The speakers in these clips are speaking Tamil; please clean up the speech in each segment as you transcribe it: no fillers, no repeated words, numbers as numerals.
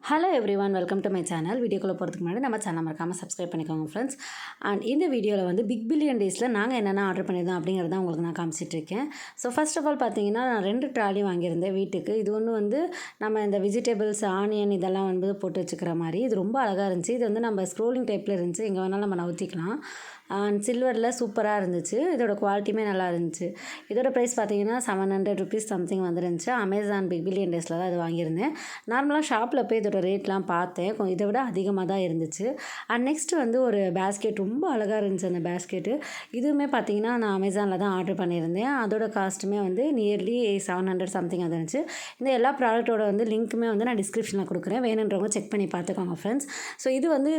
Hello everyone, welcome to my channel. வீடியோக்குள்ளே போகிறதுக்கு முன்னாடி நம்ம சேனல் மறக்காமல் சப்ஸ்கிரைப் பண்ணிக்கோங்க ஃப்ரெண்ட்ஸ். அண்ட் இந்த வீடியோவில் வந்து பிக் பில்லியன் டேஸில் நாங்கள் என்னென்ன ஆர்டர் பண்ணியிருந்தோம் அப்படிங்கிறத உங்களுக்கு நான் காமிச்சிட்ருக்கேன். ஸோ ஃபர்ஸ்ட் ஆஃப் ஆல் பார்த்தீங்கன்னா, நான் 2 ட்ராலி வாங்கியிருந்தேன் வீட்டுக்கு. இது ஒன்று வந்து நம்ம இந்த வெஜிடபிள்ஸ், ஆனியன் இதெல்லாம் வந்து போட்டு வச்சுக்கிற மாதிரி. இது ரொம்ப அழகாக இருந்துச்சு. இது வந்து நம்ம ஸ்க்ரோலிங் டைப்பில் இருந்துச்சு, எங்கே வேணாலும் நம்ம நவுத்திக்கலாம். அண்ட் சில்வரில் சூப்பராக இருந்துச்சு. இதோட குவாலிட்டியுமே நல்லா இருந்துச்சு. இதோட ப்ரைஸ் பார்த்தீங்கன்னா ₹700 சம்திங் வந்துருந்துச்சு. அமேசான் பிக் பில்லியன் டேஸில் தான் இது வாங்கியிருந்தேன். நார்மலாக ஷாப்பில் போய் இதோட ரேட்லாம் பார்த்தேன், இதை விட அதிகமாக தான் இருந்துச்சு. அண்ட் நெக்ஸ்ட்டு வந்து ஒரு பேஸ்கெட், ரொம்ப அழகாக இருந்துச்சு அந்த பேஸ்கெட்டு. இதுவுமே பார்த்தீங்கன்னா நான் அமேசானில் தான் ஆர்டர் பண்ணியிருந்தேன். அதோட காஸ்ட்டுமே வந்து நியர்லி 700 சம்திங் வந்துருந்துச்சு. இந்த எல்லா ப்ராடக்ட்டோட வந்து லிங்க்குமே வந்து நான் டிஸ்கிரிப்ஷனில் கொடுக்குறேன், வேணுன்றவங்க செக் பண்ணி பார்த்துக்கோங்க ஃப்ரெண்ட்ஸ். ஸோ இது வந்து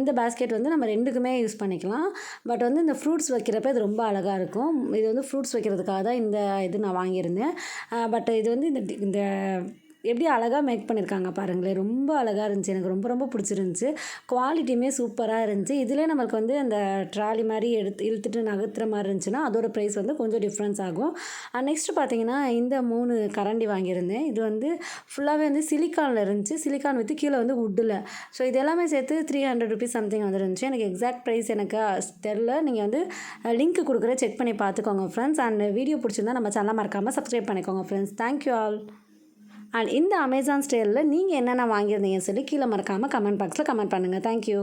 இந்த பேஸ்கெட் வந்து நம்ம 2க்குமே யூஸ் பண்ணிக்கலாம். பட் வந்து இந்த ஃப்ரூட்ஸ் வைக்கிறப்ப இது ரொம்ப அழகாக இருக்கும். இது வந்து ஃப்ரூட்ஸ் வைக்கிறதுக்காக தான் இந்த இது நான் வாங்கியிருந்தேன். பட் இது வந்து இந்த எப்படி அழகாக மேக் பண்ணியிருக்காங்க பாருங்களேன், ரொம்ப அழகாக இருந்துச்சு. எனக்கு ரொம்ப ரொம்ப பிடிச்சிருந்துச்சி. குவாலிட்டியுமே சூப்பராக இருந்துச்சு. இதிலே நம்மளுக்கு வந்து அந்த ட்ராலி மாதிரி இழுத்துட்டு நகர்த்துற மாதிரி இருந்துச்சுன்னா அதோட ப்ரைஸ் வந்து கொஞ்சம் டிஃப்ரென்ஸ் ஆகும். நெக்ஸ்ட்டு பார்த்தீங்கன்னா, இந்த 3 கரண்டி வாங்கியிருந்தேன். இது வந்து ஃபுல்லாகவே வந்து சிலிக்கானில் இருந்துச்சு. சிலிக்கான் வித்து கீழே வந்து வுட்டில். ஸோ இது எல்லாமே சேர்த்து ₹300 சம்திங் வந்துருந்துச்சு. எனக்கு எக்ஸாக்ட் ப்ரைஸ் எனக்கு தெரில. நீங்கள் வந்து லிங்க் கொடுக்குறேன், செக் பண்ணி பார்த்துக்கோங்க ஃப்ரெண்ட்ஸ். அண்ட் வீடியோ பிடிச்சிருந்தா நம்ம சேனலை மறக்காமல் சப்ஸ்கிரைப் பண்ணிக்கோங்க ஃப்ரெண்ட்ஸ். Thank you all. அண்ட் இந்த அமேசான் ஸ்டேலில் நீங்கள் என்னென்ன வாங்கியிருந்தீங்கன்னு சொல்லி கீழே மறக்காமல் கமெண்ட் பாக்ஸில் கமெண்ட் பண்ணுங்கள். தேங்க்யூ.